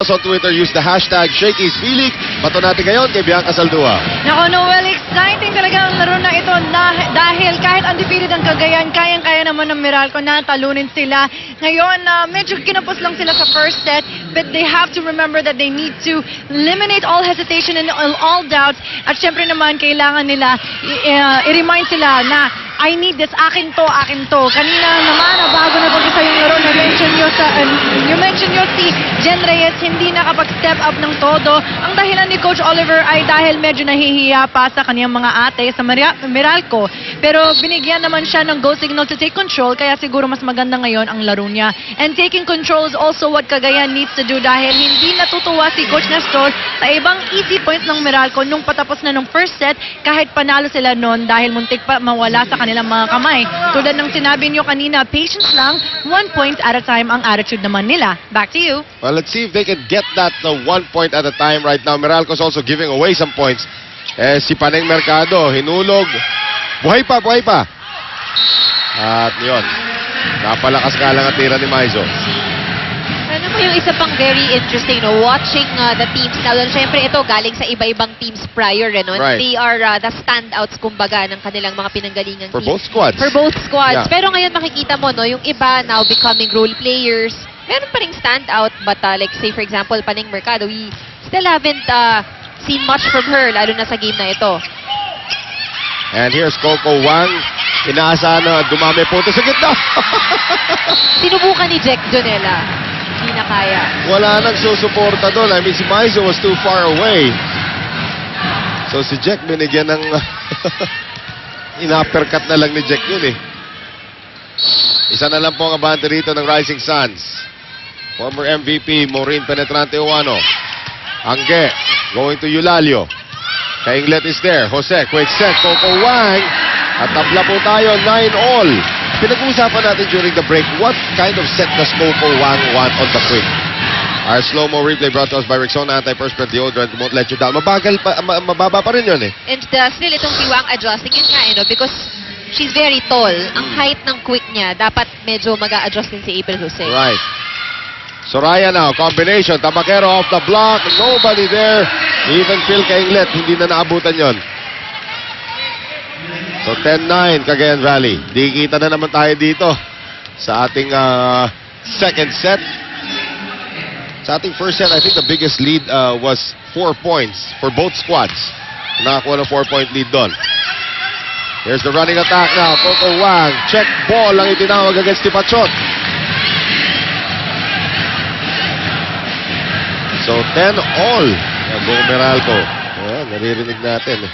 us on Twitter. Use the hashtag #Shakey'sVLeague. Bato natin ngayon kay Bianca Saldua. Nako, Noel, exciting talaga ang laro na ito dahil kahit undefeated ang Cagayan, kayang-kaya naman ng Meralco na talunin sila. Ngayon, medyo kinapos lang sila sa first set, but they have to remember that they need to eliminate all hesitation and all doubts. At syempre naman, kailangan nila i-remind sila na I need this, akin to. Kanina naman, bago na pag-isa yung laro, you mentioned nyo si Jen Reyes, hindi nakapag-step up ng todo. Ang dahilan ni Coach Oliver ay dahil medyo nahihiya pa sa kaniyang mga ate sa Meralco. Pero binigyan naman siya ng go signal to take control, kaya siguro mas maganda ngayon ang laro niya. And taking control is also what Cagayan needs to do dahil hindi natutuwa si Coach Nestor sa ibang easy points ng Meralco nung patapos na ng first set, kahit panalo sila noon dahil muntik pa mawala sa kanilang mga kamay. Tulad ng sinabi niyo kanina, patience lang, 1 point at a time ang attitude naman nila. Back to you. Well, let's see if they can get that 1 point at a time right now. Meralco's also giving away some points. Si Paneng Mercado, hinulog. Buhay pa. At yun, napalakas ka lang ang tira ni Maizo. Ano mo yung isa pang very interesting, no? Watching the teams now. Siyempre, ito galing sa iba-ibang teams prior, no? Right. They are the standouts, kumbaga, ng kanilang mga pinanggalingang For teams. both squads. For both squads. Yeah. Pero ngayon makikita mo, no, yung iba now becoming role players. Meron pa ring standout, but like say for example, Paneng Mercado, we still haven't seen much from her, lalo na sa game na ito. And here's Coco Wang. Inaasahan na dumami punto sa gitna. Sinubukan ni Jack Jonella. Hindi na kaya. Wala nang susuporta doon. I mean, si Maizo was too far away. So si Jack binigyan ng in-uppercut na lang ni Jack yun eh. Isa na lang po ang abante rito ng Rising Suns. Former MVP Maureen Penetrante Uwano. Angge going to Eulalio. Kainglet is there. Jose, quick set. Coco Wang. At tabla po tayo, 9-all. Pinag-uusapan natin during the break, what kind of set does Coco Wang want on the quick? Our slow-mo replay brought to us by Rexona Anti-Perspirant Deodorant. Won't let you down. Mabagal pa, mababa pa rin yun eh. And still itong si Wang adjusting yun nga, no? Because she's very tall. Ang height ng quick niya, dapat medyo mag-a-adjust din si April Jose. Right. Soraya now, combination. Tamakero off the block. Nobody there. Even Phil Kainglet, hindi na naabutan yon. So 10-9, Cagayan Valley. Di kita na naman tayo dito sa ating second set. Sa ating first set, I think the biggest lead was 4 points for both squads. Nakakuha ng 4-point lead doon. Here's the running attack now. Coco Wang. Check ball ang itinawag against Tipachot. So 10-all. Buong Meralco. Ayan, naririnig natin.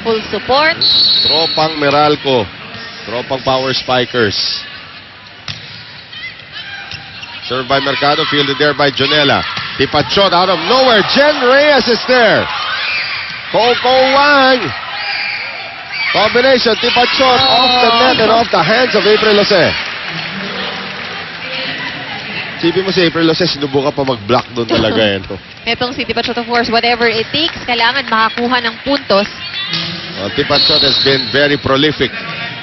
Full support. Tropang Meralco. Tropang Power Spikers. Served by Mercado. Fielded there by Jonella. Tipachot out of nowhere. Jen Reyes is there. Coco Wang. Combination. Tipachot off the net and off the hands of April Jose. Sipin mo si April Jose, sinubukan pa mag-block doon talaga yan. Itong si Tipachot, of course, whatever it takes, kailangan makakuha ng puntos. Well, Tipachot has been very prolific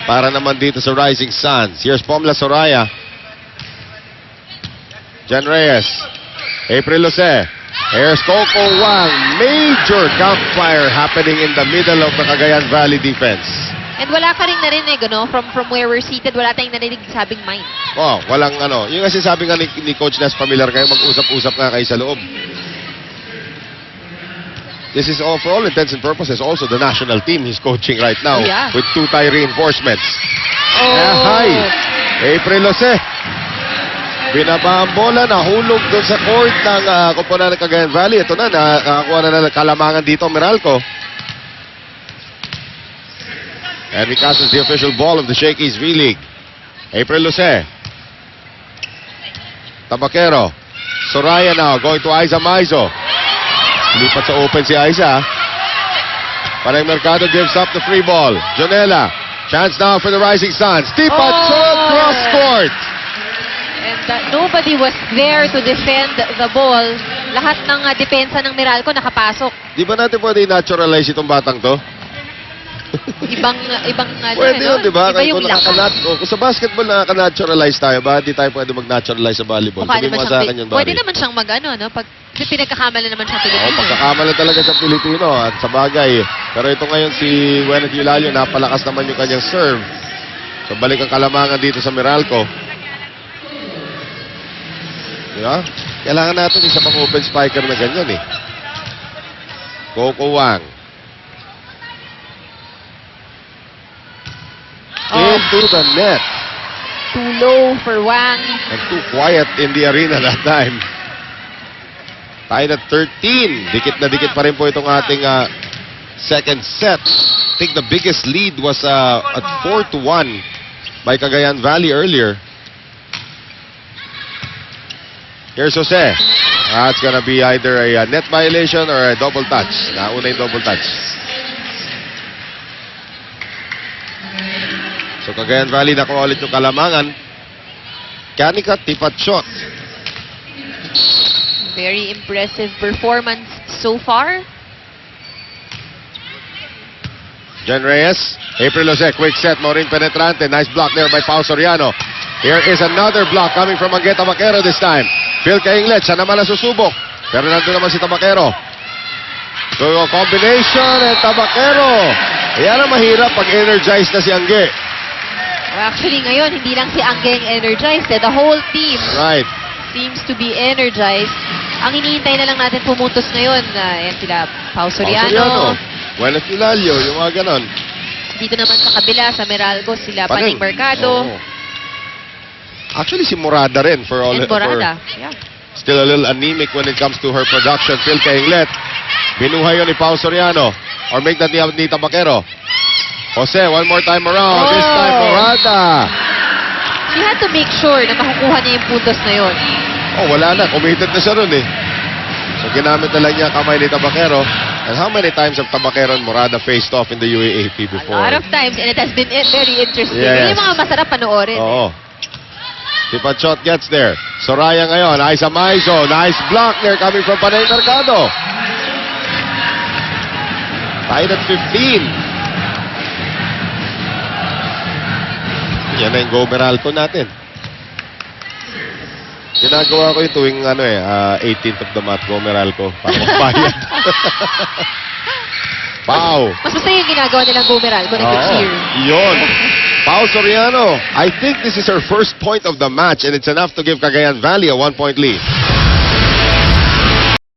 para naman dito sa Rising Suns. Here's Pomla Soraya. Jen Reyes. April Jose. Here's Coco Wang. Major campfire happening in the middle of the Cagayan Valley defense. And wala ka rin narinig, no? From where we're seated, wala tayong narinig sabing mind. Oh, walang ano. Yung kasi sabi nga ni Coach Nes, familiar kayo, mag-usap-usap nga kayo sa loob. This is all, for all intents and purposes, also the national team he's coaching right now. Yeah. With 2 tie reinforcements. Oh. April Jose. Binaba ang bola, nahulog doon sa court ng koponan ng Cagayan Valley. Ito na, nakakuha na ng kalamangan dito, Meralco. And Mikasa is the official ball of the Shakey's V-League. April Jose. Tabaquero. Soraya now, going to Aiza Maizo. Lipat sa open si Aiza. Paneng Mercado gives up the free ball. Jonella. Chance now for the Rising Suns. Tipachot cross court. And nobody was there to defend the ball. Lahat ng depensa ng Meralco nakapasok. Di ba natin pwede i-naturalize itong batang to? Ibang Pwede yun, di ba? Iba yung lakas. Kung sa basketball nakaka-naturalize tayo, ba di tayo pwede mag-naturalize sa volleyball? Mukha Sabihin naman mo siyang sa akin yun, Barry. pwede naman siyang mag-ano, no? Pag Pinagkakamala naman siya Oo, Pilipino. pagkakamala talaga sa Pilipino at sa bagay. Pero ito ngayon si Gwyneth Eulalio, napalakas naman yung kanyang serve. So balik ang kalamangan dito sa Meralco. Diba? Kailangan natin isa pang open spiker na ganyan eh. Coco Wang. Into the net. Too low for Wang. And too quiet in the arena that time. Tied at 13. Dikit na dikit pa rin po itong ating second set. I think the biggest lead was at 4-1 by Cagayan Valley earlier. Here's Jose. That's gonna be either a net violation or a double touch. Nauna yung double touch. So Cagayan Valley nakuha ulit yung kalamangan. Kanika tipat shot. Very impressive performance so far. Jen Reyes, April Jose, quick set, Maureen penetrante, nice block there by Pao Soriano. Here is another block coming from Angueta Tabaquero this time. Phil Cainglet, siya naman ang susubok. Pero nandun naman si Tabaquero. So a combination and Tabaquero. Yan ang mahirap pag energized na si Angge. Well, actually, ngayon, hindi lang si Anggeng energized. The whole team Right. seems to be energized. Ang hinihintay na lang natin pumuntos ngayon, yan sila, Pao Pao Soriano. Gwyneth Eulalio, yung mga ganon. Dito naman sa kabila, sa Meralco, sila Paning Mercado. Oo. Actually, si Morada rin for all And Morada. for- Yeah. Still a little anemic when it comes to her production. Phil Cainglet. Binuhay yun ni Pao Soriano. Or make that ni Tabaquero. Jose, one more time around. This Oh. time, Morada. She had to make sure na makukuha niya yung puntos na yun. Oh, wala na. Committed na siya ron eh. So, ginamit na lang niya kamay ni Tabaquero. And how many times have Tabaquero and Morada faced off in the UAAP A before? lot of times, and it has been very interesting. Yes. Yun yung mga masarap panoorin. Oo. Tipat shot gets there. Soraya ngayon. Aiza Maizo. Nice block there coming from Panay Mercado. Tied at 15. Yan na yung Go Meralco natin. Ginagawa ko yung tuwing 18th of the month Go Meralco para magbayad. Pau. Mas basta yung ginagawa nilang Bumeral kung nag-cheer. Yun. Pao Soriano. I think this is her first point of the match and it's enough to give Cagayan Valley a 1-point lead.